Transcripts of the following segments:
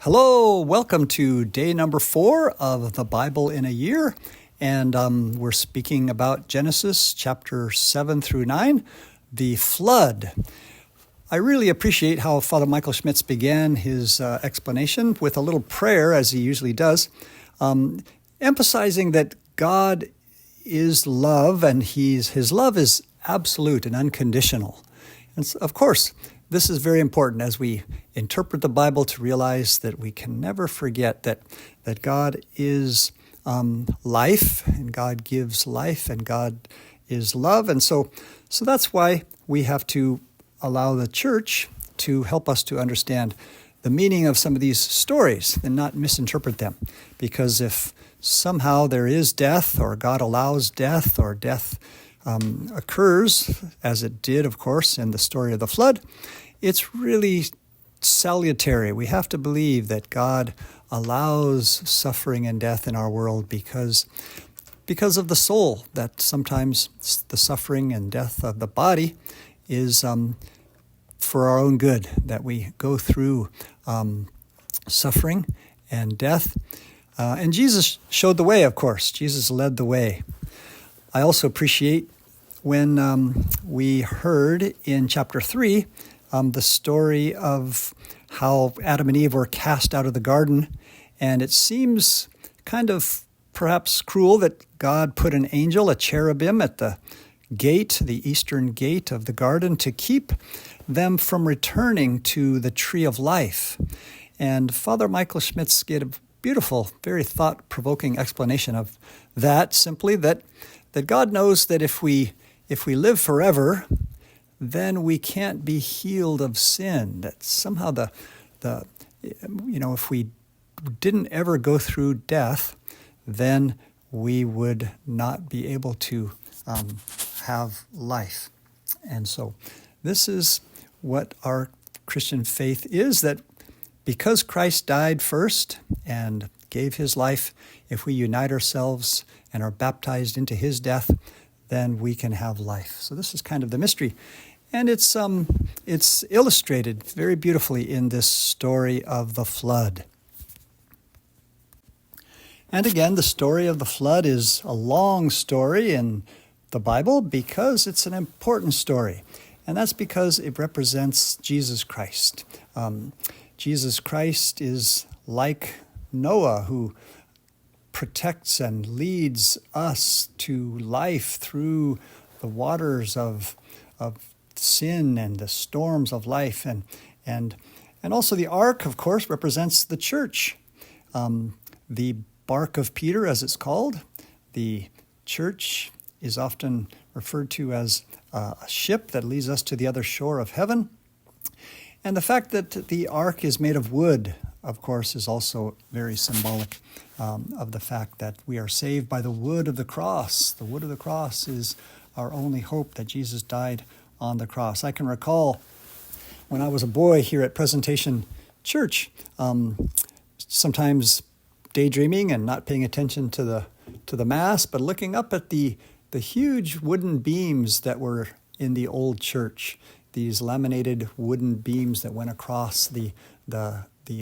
Hello, welcome to day number 4 of the Bible in a Year. And we're speaking about Genesis chapter 7 through 9, the flood. I really appreciate how Father Michael Schmitz began his explanation with a little prayer, as he usually does, emphasizing that God is love and his love is absolute and unconditional. And so, of course, this is very important as we interpret the Bible to realize that we can never forget that God is life, and God gives life, and God is love. And so that's why we have to allow the church to help us to understand the meaning of some of these stories and not misinterpret them. Because if somehow there is death, or God allows death, or death occurs, as it did, of course, in the story of the flood, it's really salutary. We have to believe that God allows suffering and death in our world because of the soul, that sometimes the suffering and death of the body is for our own good, that we go through suffering and death. And Jesus showed the way, of course. Jesus led the way. I also appreciate when we heard in chapter 3 the story of how Adam and Eve were cast out of the garden. And it seems kind of perhaps cruel that God put an angel, a cherubim, at the gate, the eastern gate of the garden, to keep them from returning to the tree of life. And Father Michael Schmitz gave a beautiful, very thought-provoking explanation of that, simply that God knows that if we live forever, then we can't be healed of sin. That somehow if we didn't ever go through death, then we would not be able to have life. And so this is what our Christian faith is, that because Christ died first and gave his life, if we unite ourselves and are baptized into his death, then we can have life. So this is kind of the mystery. And it's illustrated very beautifully in this story of the flood. And again, the story of the flood is a long story in the Bible because it's an important story. And that's because it represents Jesus Christ. Jesus Christ is like Noah, who protects and leads us to life through the waters of sin and the storms of life. And also the ark, of course, represents the church. The bark of Peter, as it's called. The church is often referred to as a ship that leads us to the other shore of heaven. And the fact that the ark is made of wood, of course, is also very symbolic of the fact that we are saved by the wood of the cross. The wood of the cross is our only hope, that Jesus died on the cross. I can recall when I was a boy here at Presentation Church, sometimes daydreaming and not paying attention to the Mass, but looking up at the huge wooden beams that were in the old church, these laminated wooden beams that went across the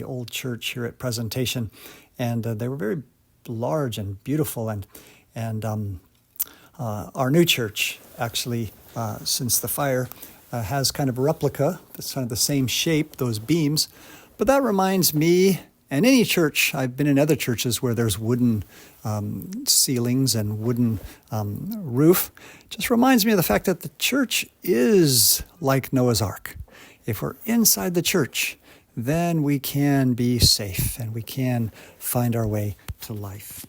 old church here at Presentation. And they were very large and beautiful. And our new church, actually, since the fire, has kind of a replica that's kind of the same shape, those beams. But that reminds me, and any church, I've been in other churches where there's wooden ceilings and wooden roof, just reminds me of the fact that the church is like Noah's Ark. If we're inside the church, then we can be safe and we can find our way to life.